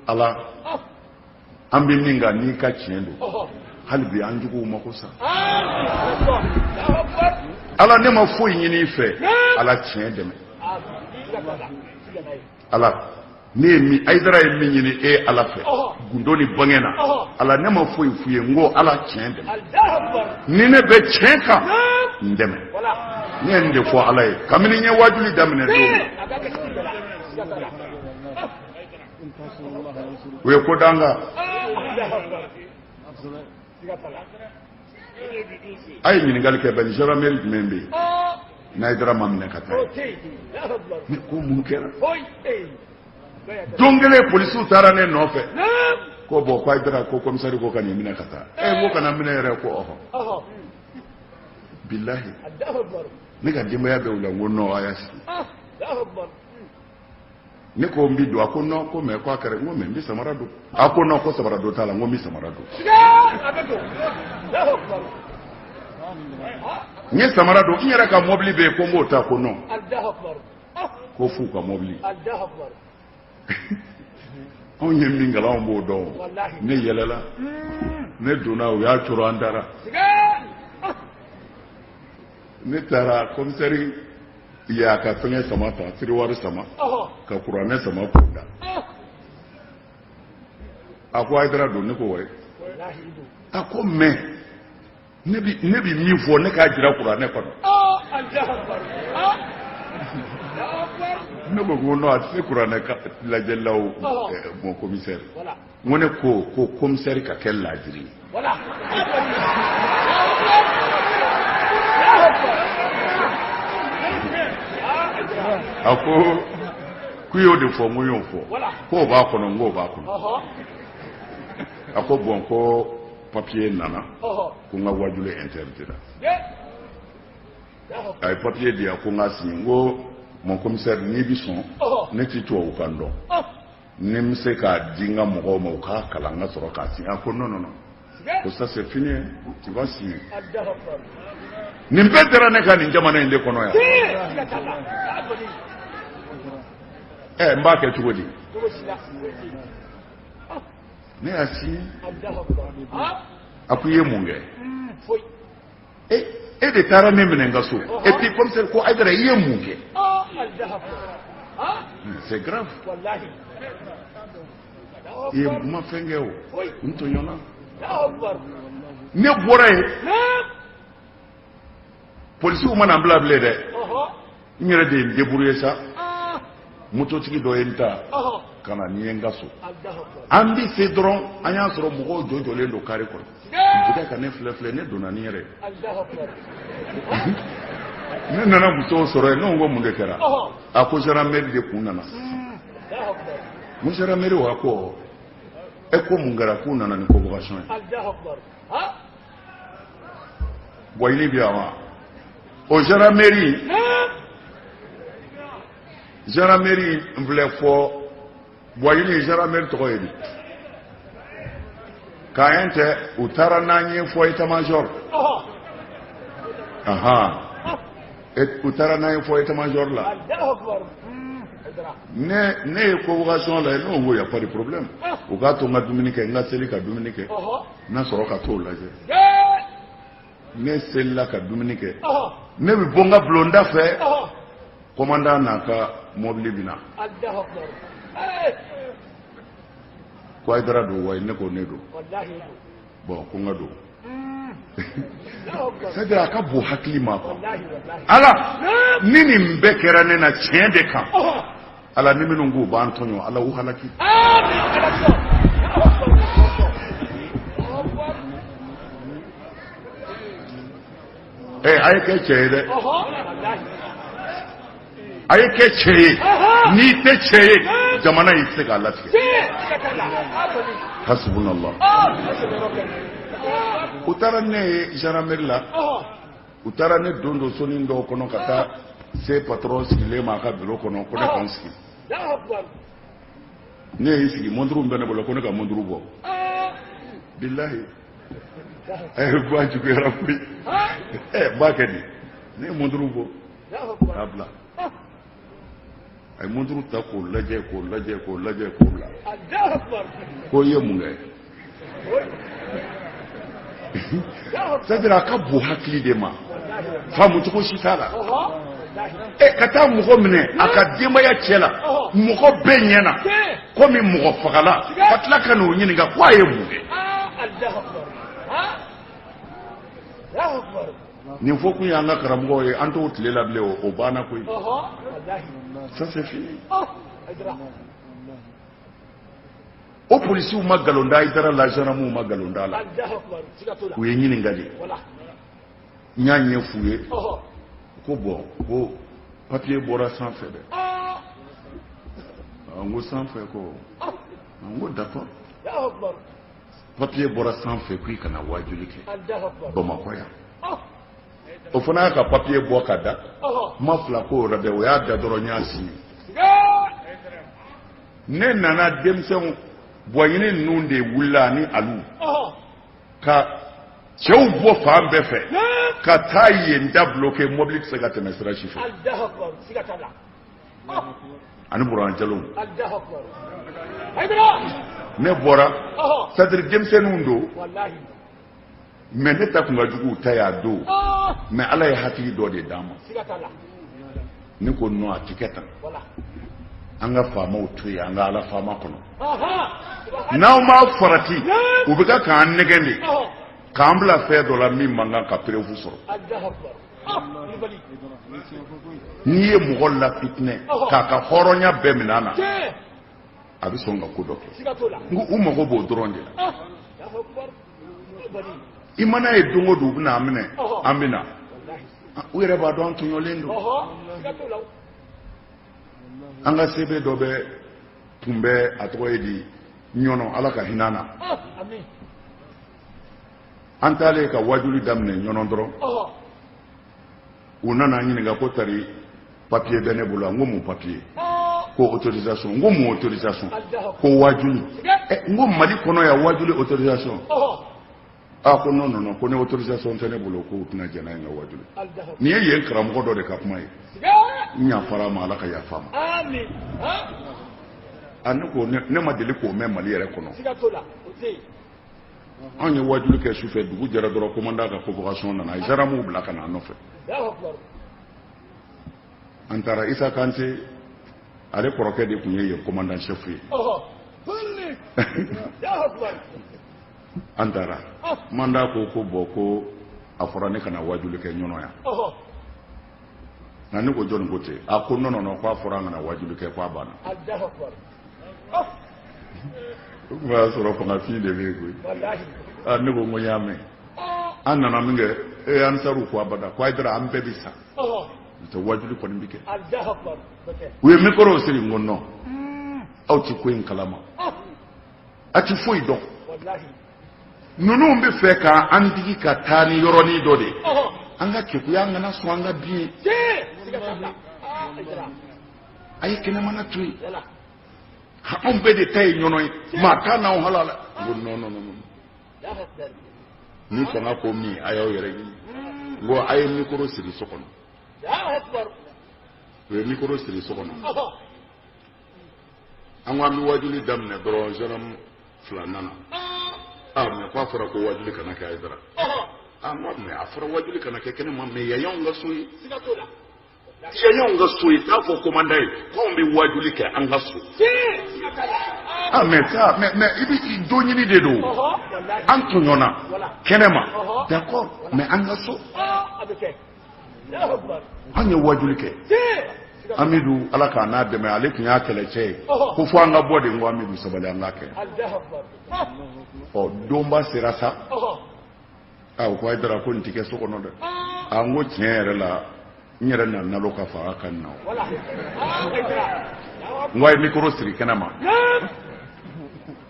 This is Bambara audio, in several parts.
ala an bɛ min kan n'i ka tiɲɛ don hali bi an juguw mako sa ala ne ma foyi ɲini i fɛ ala tiɲɛ dɛmɛ ala ne ye min Ayidara ye min ɲini e ala fɛ gundo ni bange na ala ne ma foyi f'u ye n ko ala tiɲɛ dɛmɛ ni ne bɛ tiɲɛ kan n dɛmɛ ne ye nin de fɔ ala ye kabini n ye wajuli daminɛ don u ye ko danga a ye ɲininkali kɛ bɛn gendarmerie jumɛn bɛ yen n'Ayidara ma minɛ ka taa ne ko mun kɛra don kelen polisiw taara ne nɔfɛ ko bon ko Ayidara ko komisari ko ka nin minɛ ka taa ko kana minɛ yɛrɛ ko ɔhɔ bilahi ne ka denbaya bɛ u la n ko non a y'a sigi ne ko n bɛ don a ko non ko mais ko a kɛra n ko mais n bɛ samara don a ko non ko samara don t'a la n ko n bɛ samara don n ye samara don n yɛrɛ ka mobili bɛ yen ko n b'o ta ko non ko f'u ka mobili anw ye min kalan anw b'o dɔn ne yɛlɛla ne donna u y'a coro an dara ne taara komisari y'a ka fɛngɛ sama ta tiriwari sama ka kuranɛ sama kunda a ko Ayidara don ne ko wayi a ko mais ne bi min fɔ ne k'a jira kuranɛ kɔnɔ ne ko non a tɛ se kuranɛ lajɛlilaw mon commissaire n ko ne ko commissaire ka kɛ laajiri ye a ko k'u y'o de fɔ n ko y'o fɔ k'o b'a kɔnɔ n k'o b'a kɔnɔ a ko bon ko papier nana ko n ka wajuli interdira a ye papier di yan ko n ka signé n ko mon commissaire n'i bi sɔn ne tɛ tubabukan dɔn ni n bɛ se k'a di n ka mɔgɔw ma u k'a kalan n ka sɔrɔ k'a signé a ko non non non ko ça c'est fini tu vas signer nin bɛɛ dara ne ka nin jamana in de kɔnɔ yan n b'a kɛ cogo di ne y'a signé a ko i ye mun kɛ e de taara ne minɛ n ka so et puis commissaire ko Ayidara i ye mun kɛ c'est grave i ye ma fɛn kɛ o n tɔɲɔna ne bɔra yen polisiw mana n bila bilen dɛ n yɛrɛ de ye n débrouiller sa mototigi dɔ ye n ta ka na ni ye n ka so an bɛ se dɔrɔn an y'a sɔrɔ mɔgɔw jɔjɔlen don carré kɔnɔ n ka ne filɛ ne donna ni yɛrɛ ne nana musow sɔrɔ yen ne ko mun de kɛra a ko gendarmerie de kun nana n ko gendarmerie a ko e ko mun kɛra k'u nana ni convocation ye Boyili bi yan wa o gendarmerie n filɛ fɔ Boyili gendarmerie tɔgɔ ye di k'an tɛ u taara n'an ye fɔ état major u taara n'an ye fɔ état major la ne ye convocation la ne ko y a pas de problème u k'a to n ka dumuni kɛ n ka seli ka dumuni kɛ n'a sɔrɔ ka t'o lajɛ ne selila ka dumuni kɛ ne bɛ bɔ n ka bulonda fɛ commandant n'a ka mobili bɛ na ko Ayidara don wa ne ko ne don bon ko n ka don c'est-à-dire a ka bon hakili ma quoi ala ni nin bɛɛ kɛra ne na tiɲɛ de kan ala ni minnu k'u b'an tɔɲɔ ala u halaki a ye kɛ cɛ ye dɛ a ye kɛ cɛ ye n'i tɛ cɛ ye jamana in tɛ se k'a latigɛ hasbunallah u taara ne ye gendarmerie la u taara ne don soni dɔw kɔnɔ ka taa se patron sigilen ma a ka bureau kɔnɔ ko ne ka n sigi ne y'i sigi montre bɛ ne bolo ko ne ka montre bɔ bilahi ba juguyara koyi ba kɛ di ne ye montre bɔ k'a bila ay montre ta ko laje la Allahu akbar ko yemu ngai c'est-à-dire ka bu hakili de ma famu to ko sitala kata mugo mine aka demaya cela mugo benyana komi mugo fagala patla kanu nyini ga kwa yemu Allahu akbar Allahu akbar ni foku ya nga karamgo e anto tilela ble o bana ko ça c'est fini o polisi u magalonda idara la jaramu magalonda la u ye nyini ngadi nyanye fuye ko bon ko papier bora sans fait de ngo sans fait ko ngo d'accord papier bora sans fait kui kana wajulike Bamako ya o fana ka papier bo kada mafla ko rabe o ya da doro nyasi ne nana demsen boyine nunde wulani alu ka chew bo fam be fe ka tayi nda bloquer mobile se ga temesra chife ani buran jalo ne bora sadri demsen nundo wallahi mais ne ta kunga jugu taya do mais ala ya hakili do de dama ni ko no atiketa anga fama utuya anga ala fama kono naw ma farati ubika kan negende kambla fe do la mi manga ka prevu so ni ye mugol la fitne ka horonya be minana abisonga kudoke ngu umago bo dronde imana e dungo du na amene amina were ba don tunyo lendo anga sebe dobe tumbe atoyedi nyono alaka hinana amin antale ka wajuli damne nyono ndoro unana nyini ga kotari papier benebula ngomu papier ko autorisation ngomu autorisation ko wajuli ngomu mali kono ya wajuli autorisation ko non ko ne autorisation tane bulo ko tuna jana nga wajuli ni ye kram ko do de kapmai nya fara ma alaka ya fama amin an ko ne ma deli ko me mali yere kono an ye wajuli ke sufe dugu jara doro commandant ka convocation na jara mu bla kana no fe antara isa kanse ale koroke de kunye ye commandant chef yi antara manda ko boko afora ne kana wajuli ke nyono ya na ni ko jon gote ko no ko afora ngana wajuli ke ko abana Allahu akbar wa soro ko na fi de be wallahi ni ko ngoyame anana minge ansaru ko abada ko idra ambe bisa to wajuli ko mbike Allahu akbar we mikoro siri ngonno awti ko en kalama ati foi do wallahi nunu mbe fe ka andigi ka tani yoroni dode anga ke ku yanga na so anga bi ay kena mana tui ha on be de tay nyonoy ma kana o halala no ni ko na ko mi ayo yere ni go ay mikoro siri sokono ya akbar we mikoro siri sokono anwa mi wajuli damne doro jeram flanana me kwa fara ko wajuli kana ka idara amma me afara wajuli kana ke kene me yayon ga suyi yayon ga suyi ta fo komandai ko me wajuli ke an ga su me ta me ibi donyi ni de do an tunyona kenema d'accord me an ga su an ye wajuli ke amidu alaka na de me alekun ya kelece ko fo an ga bode ngwa amidu sabale an ga ke o domba serasa ko idara ko ntike so kono de ango tiere la nyere na naloka fa kan na wala ngwai mikro siri kanama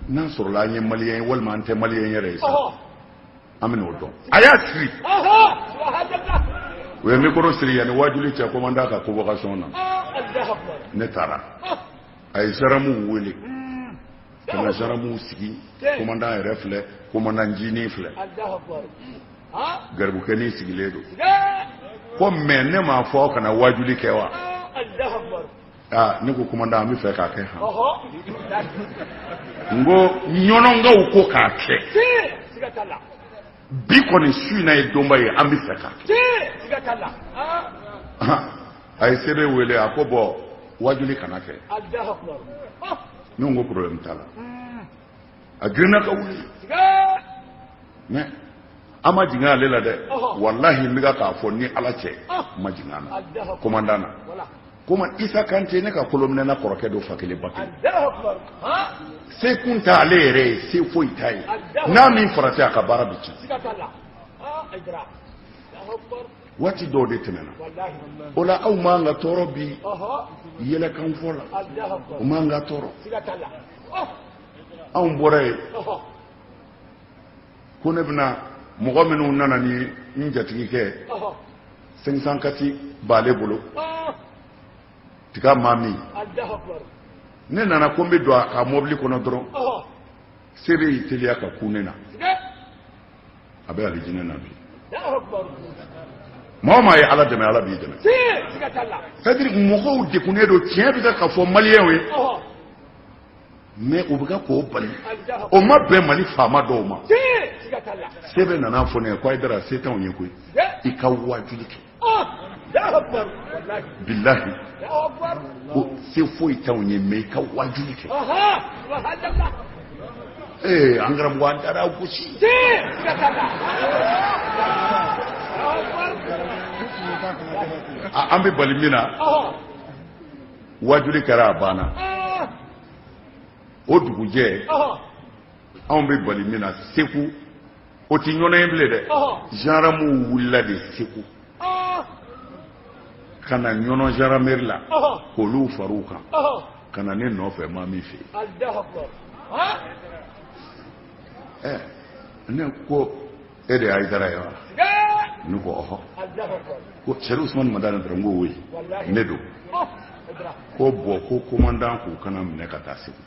nan sur la nyi malien wal man te malien yere isa amene odo aya siri we mikro siri yani wajuli cha komanda ka convocation na ne tara ay saramu wele kana jaramu sigi commandant refle commandant jini fle Allahu akbar garbu kani sigi ledo ko menne ma fo kana wajuli kewa Allahu akbar ne ko commandant mi fɛ k'a kɛ han ngo ɲɔnɔngaw ko k'a kɛ bi kɔni su in na ye donba ye an bɛ fɛ k'a kɛ a ye sebe wele a ko bɔn wajuli kana kɛ ne ko problème t'a la a girinna ka wuli mais an ma jigin ale la dɛ wallahi n bɛ k'a fɔ ni ala cɛ ma jigin an na commandant na komi Isa Kante ne ka kolonɛna kɔrɔkɛ dɔ fa kelen ba kelen se kun tɛ ale yɛrɛ ye se foyi t'a ye n'a min farati a ka baara bɛ ci waati dɔw de tɛmɛna o la aw m'an ka tɔɔrɔ bi yɛlɛkan fɔ la o m'an ka tɔɔrɔ anw bɔra yen ko ne bɛna mɔgɔ minnu nana ni n jatigikɛ 500 kati b'ale bolo tiga maa min ne nana ko n bɛ don a ka mɔbili kɔnɔ dɔrɔn sebe y'i teliya ka kun ne na a bɛ alijinɛ na bi maa o maa ye ala dɛmɛ ala b'i dɛmɛ c'est-à-dire mɔgɔw degunnen don tiɲɛ bɛ ka fɔ maliyɛnw ye mais u bɛ ka k'o bali o ma bɛn mali faama dɔw ma sebe nana fɔ ne ye ko Ayidara se t'anw ye koyi i ka wajuli kɛ billahi ko se foyi t'anw ye mais i ka wajuli kɛ an karamɔgɔ an taara gosi an bɛ bali min na wajuli kɛra a banna o dugujɛ anw bɛ bali min na Segu o ti ɲɔnɔ ye bilen dɛ gendarmew wulila de Segu ka na ɲɔnɔ gendarmerie la k'olu far'u kan ka na ne nɔfɛ maa min fɛ yen ne ko e de ye Ayidara ye wa ne ko ɔhɔ ko Sɛri Usumani Madani dɔrɔn n ko oui ne don ko bɔn ko commandant k'u kana minɛ ka taa Segu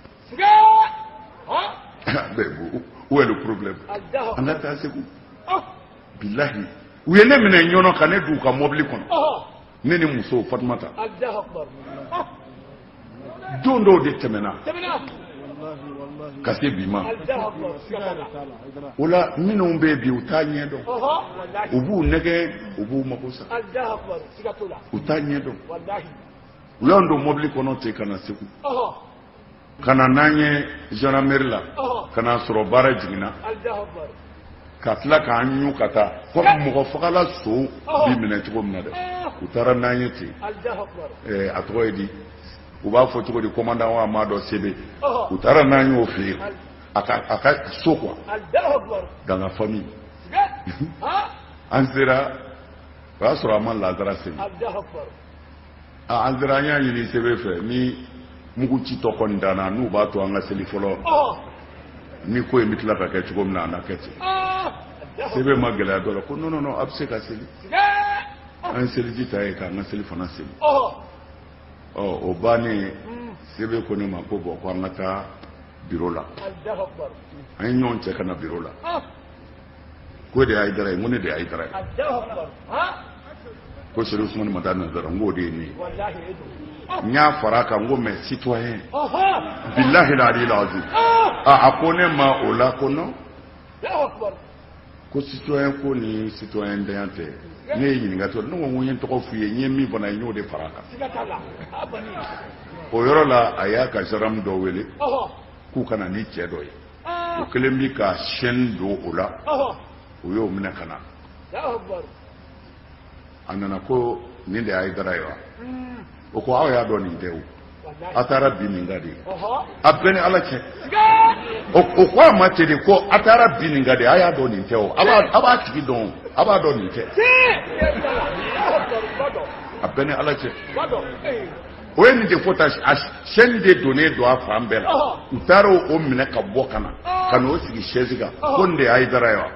où est le problème an ka taa Segu billahi u ye ne minɛ ɲɔnɔ ka ne d'u ka mɔbili kɔnɔ ne ni muso Fatumata don dɔw de tɛmɛna ka se bi ma o la minnu bɛ bi u t'a ɲɛ dɔn u b'u nɛgɛ u b'u mago sa u t'a ɲɛ dɔn u y'an don mɔbili kɔnɔ ten ka na Segu ka na n'an ye gendarmerie la ka na sɔrɔ baara jiginna ka tila k'an ɲu ka taa comme mɔgɔ fagala so bi minɛ cogo min na dɛ u taara n'an ye ten a tɔgɔ ye di u b'a fɔ cogo di commandant wa maa dɔ sebe u taara n'an y'o fɛ yen a ka so quoi dans la famille an sera o y'a sɔrɔ a ma lazara seli an sera an y'a ɲini sebe fɛ ni mugu citɔ kɔni danna n'u b'a to an ka seli fɔlɔ ni ko in bɛ tila ka kɛ cogo min na an na kɛ ten sebe ma gɛlɛya dɔ la ko non non non a bɛ se ka seli an ye seliji ta ye k'an ka seli fana seli o bannen sebe ko ne ma ko bɔn ko an ka taa biro la an ye ɲɔgɔn cɛ ka na biro la ko de ye Ayidara ye n ko ne de ye Ayidara ye ko Sɛri Usumani Madani dɔrɔn n k'o de ye ne ye n y'a fara a kan n ko mais citoyen billahi l'ali l'azim a ko ne ma o la ko non ko citoyen ko ni citoyen denya tɛ ne ye ɲininka to ne ko n ye tɔgɔ f'u ye n ye min fana ye n y'o de fara a kan o yɔrɔ la a y'a ka gendarme dɔ wele k'u ka na ni cɛ dɔ ye o kelen bi ka chaîne don o la o y'o minɛ ka na a nana ko nin de ye Ayidara ye wa o ko aw y'a dɔn nin tɛ o a taara bi nin ka de a bɛɛ ni ala cɛ o ko a ma ten de ko a taara bi nin ka de a y'a dɔn nin tɛ o a b'a tigi dɔn a b'a dɔn nin tɛ a bɛɛ ni ala cɛ o ye nin de fɔ ta chaîne de donnen don a fan bɛɛ la u taara o minɛ ka bɔ ka na ka n'o sigi chaise kan ko nin de ye Ayidara ye wa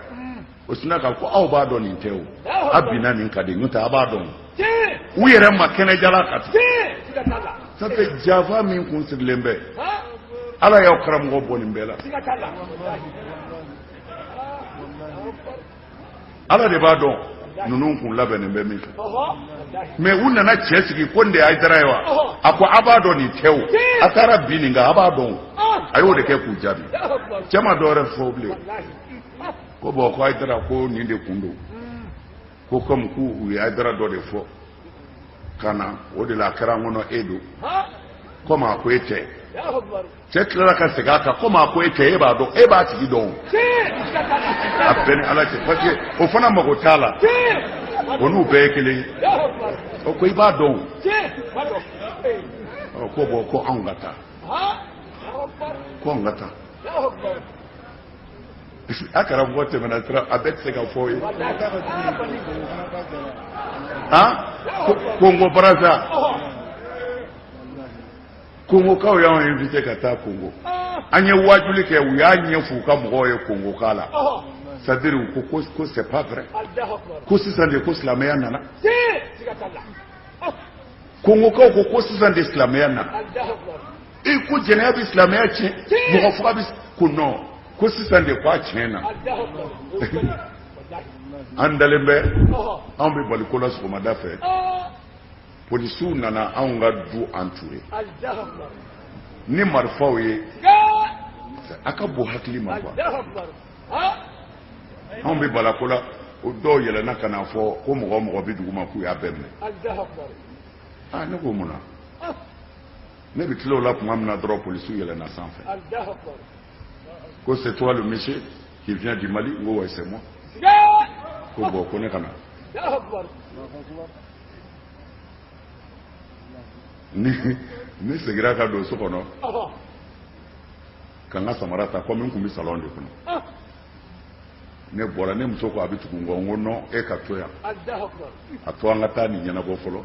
o sinna ka ko aw b'a dɔn nin tɛ o a binna nin ka de n'o tɛ a b'a dɔn u yɛrɛ ma kɛnɛjala ka ten ça fait jafa min kun sirilen bɛ ala y'aw karamɔgɔ bɔ nin bɛɛ la ala de b'a dɔn nunun kun labɛnnen bɛ min fɛ mais u nana cɛ sigi ko nin de Hayidara ye wa a ko a b'a dɔn nin tɛ o a taara bin nin kan a b'a dɔn a y'o de kɛ k'u jaabi cɛ ma dɔwɛrɛ fɔ bilen ko bon ko Hayidara ko nin de kun don ko comme k'u ye Hayidara dɔ de fɔ ka na o de la a kɛra n kɔnɔ e don comme a ko e tɛ cɛ tilara ka segin a kan comme a ko e tɛ e b'a dɔn e b'a tigi dɔn a bɛɛ ni Ala cɛ parce que o fana mago t'a la o n'u bɛɛ ye kelen ye o ko i b'a dɔn ko bon ko anw ka taa ko anw ka taa a karamɔgɔ tɛmɛna sira a bɛɛ tɛ se ka fɔ ye Congo Brazza Congokaw y'anw invité ka taa Congo an ye wajuli kɛ u y'a ɲɛf'u ka mɔgɔw ye Congoka la c'est-à-dire ko c'est pas vrai ko sisan de ko silamɛya nana Congokaw ko sisan de silamɛya nana ko jɛnɛya bɛ silamɛya tiɲɛ mɔgɔ faga bɛ ko non ko sisan de ko a tiɲɛ na an dalen bɛ anw bɛ bali ko la sɔgɔmada fɛ polisiw nana anw ka du entouré ni marifaw ye a ka bon hakili ma quoi anw bɛ balako la o dɔw yɛlɛnna ka na fɔ ko mɔgɔ mɔgɔ bɛ dugu ma k'u y'a bɛɛ minɛ ne ko mun na ne bɛ tila o la tuma min na dɔrɔn polisiw yɛlɛnna sanfɛ ko c'est toi le monsieur qui vient du Mali n ko ouais c'est moi ko bon ko ne ka na ne segira ka don so kɔnɔ ka n ka samara ta komi n tun bɛ salon de kɔnɔ ne bɔra ne muso ko a bɛ tugu n kɔ n ko non e ka to yan a to an ka taa nin ɲɛnabɔ fɔlɔ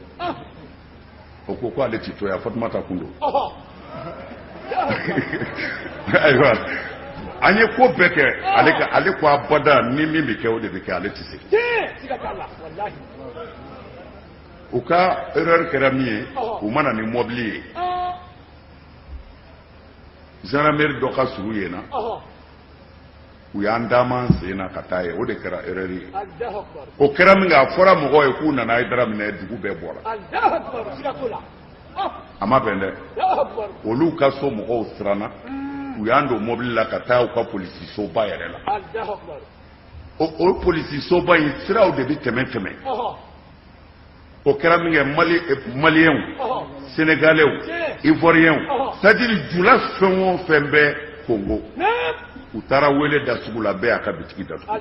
o ko ale tɛ to yan Fatumata kun don ayiwa an ye ko bɛɛ kɛ ale ko abada ni min bɛ kɛ o de bɛ kɛ ale tɛ se u ka erreur kɛra min ye u mana ni mobili ye gendarmerie dɔ ka surun yen na u y'an dama sen na ka taa ye o de kɛra erreur ye o kɛra min kɛ a fɔra mɔgɔw ye k'u nana Hayidara minɛ dugu bɛɛ bɔra a ma bɛn dɛ olu ka so mɔgɔw siranna u y'an don mobili la ka taa u ka polisisoba yɛrɛ la o polisisoba in siraw de bɛ tɛmɛ o kɛra min kɛ maliyɛnw sénégalais ivoiriens c'est-à-dire jula fɛn o fɛn bɛ Congo u taara wele da sugu la bɛɛ y'a ka bitigi datugu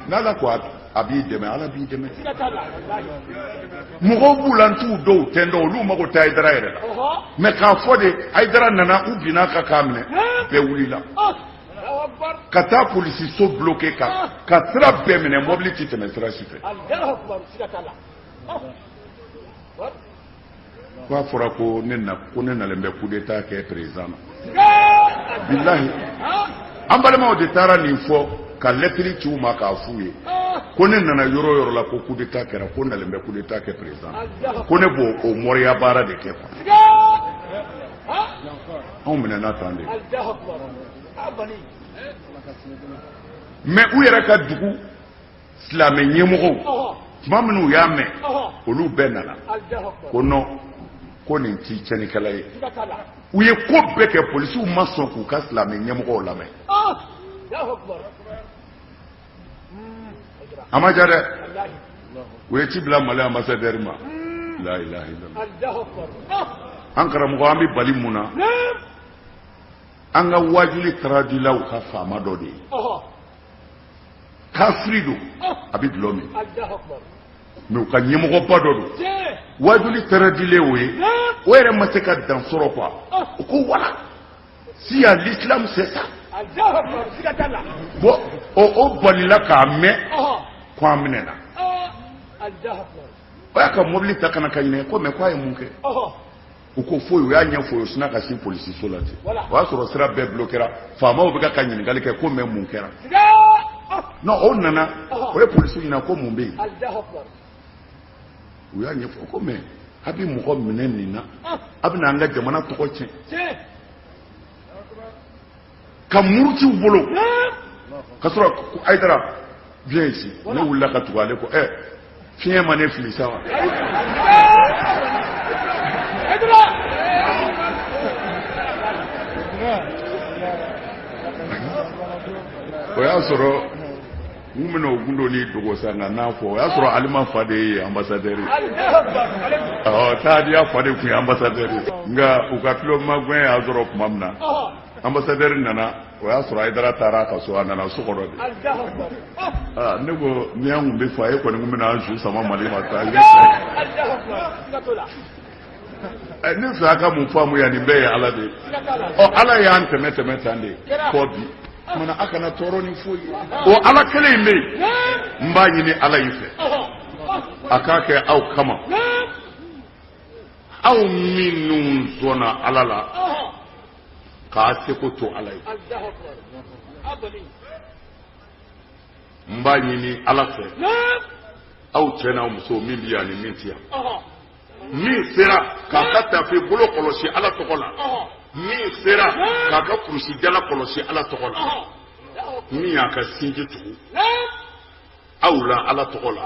n'Ala ko a b'i dɛmɛ Ala b'i dɛmɛ mɔgɔw b'u la n t'u dɔw tɛndɔ olu mago tɛ Hayidara yɛrɛ la mais k'a fɔ de Hayidara nana u binna ka k'a minɛ bɛɛ wulila ka taa polisiso bloqué ka sira bɛɛ minɛ mobili tɛ tɛmɛ sira si fɛ ko a fɔra ko ne nalen bɛ coup d'état kɛ président na bilahi an balimaw de taara nin fɔ ka lettre ci u ma k'a f'u ye ko ne nana yɔrɔ yɔrɔ la ko coup d'état kɛra ko nalen bɛ coup d'état kɛ président ko ne b'o o mɔriya baara de kɛ quoi anw minɛna tan de mais u yɛrɛ ka dugu silamɛ ɲɛmɔgɔw tuma minnu u y'a mɛn olu bɛɛ nana ko non ko nin t'i tiɲɛnikɛla ye u ye ko bɛɛ kɛ polisiw ma sɔn k'u ka silamɛ ɲɛmɔgɔw lamɛn a ma ja dɛ u ye ci bila Mali ambassadeur ma la ilaha illallah an karamɔgɔ an bɛ bali mun na an ka wajuli taradulaw ka faama dɔ de ye kafiri don a bɛ dulɔ min mais u ka ɲɛmɔgɔba dɔ don wajuli taradilen o ye o yɛrɛ ma se ka dan sɔrɔ quoi o ko wala si ya l'islam c'est ça bon o balila k'a mɛn ko an minɛna o y'a ka mobili ta kana ka ɲinɛ ko mais ko a ye mun kɛ u ko foyi u y'a ɲɛfɔ o sina ka si polisiso la ten o y'a sɔrɔ sira bɛɛ bloquera faamaw bɛ ka ɲininkali kɛ ko mais mun kɛra non o nana o ye polisiw ɲininka ko mun bɛ yen u y'a ɲɛfɔ ko mais a bɛ mɔgɔ minɛ nin na a bɛ n'an ka jamana tɔgɔ tiɲɛ ka muruciw bolo ka sɔrɔ Hayidara viens ici ne wulila ka tugu ale ko fiɲɛ ma ne fili sa wa o y'a sɔrɔ n bɛna o gundo ni dogo sa nka n'a fɔ o y'a sɔrɔ alima fa de ye ambassadeur ye Taadi y'a fa de tun ye ambassadeur ye nka u ka tulomagɛn y'a sɔrɔ tuma min na ambassadeur nana o y'a sɔrɔ Hayidara taara a ka so a nana so kɔrɔ de ne ko ni an kun bɛ fɔ a ye kɔni kun bɛna an su sama Mali ma sa ne fɛ a ka mun faamu yan nin bɛɛ ye Ala de ye Ala y'an tɛmɛ tan de fɔ bi mana a kana tɔɔrɔ ni foyi o Ala kelen in bɛ yen n b'a ɲini Ala in fɛ a k'a kɛ aw kama aw minnu sɔnna Ala la k'a seko to Ala ye n b'a ɲini Ala fɛ aw cɛ n'aw musow min bɛ yan ni min tɛ yan min sera k'a ka tafe bolo kɔlɔsi Ala tɔgɔ la min sera k'a ka kurusi jala kɔlɔsi Ala tɔgɔ la min y'a ka sinji tugu aw la Ala tɔgɔ la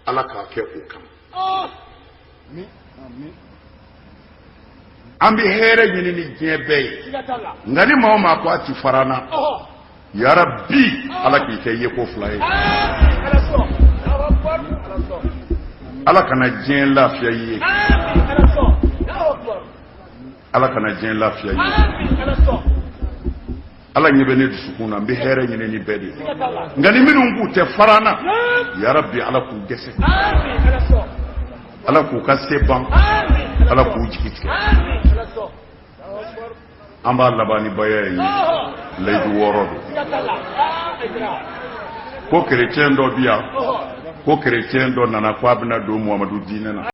Ala k'a kɛ o kama an bɛ hɛrɛ ɲini ni diɲɛ bɛɛ ye nka ni maa o maa ko a ti fara n na ya Rabbi Ala k'i kɛ yeko fila ye Ala kana diɲɛ lafiya i ye Ala kana diɲɛ lafiya i ye Ala ɲɛ bɛ ne dusukun na n bɛ hɛrɛ ɲini ni bɛɛ de ye nka ni minnu k'u tɛ fara n na ya Rabbi Ala k'u dɛsɛ Ala k'u ka se ban Ala k'u jigi tigɛ an b'a laban ni baya ye layidu 6 don ko chrétien dɔ bi yan ko chrétien dɔ nana ko a bɛna don Muhamadu diinɛ na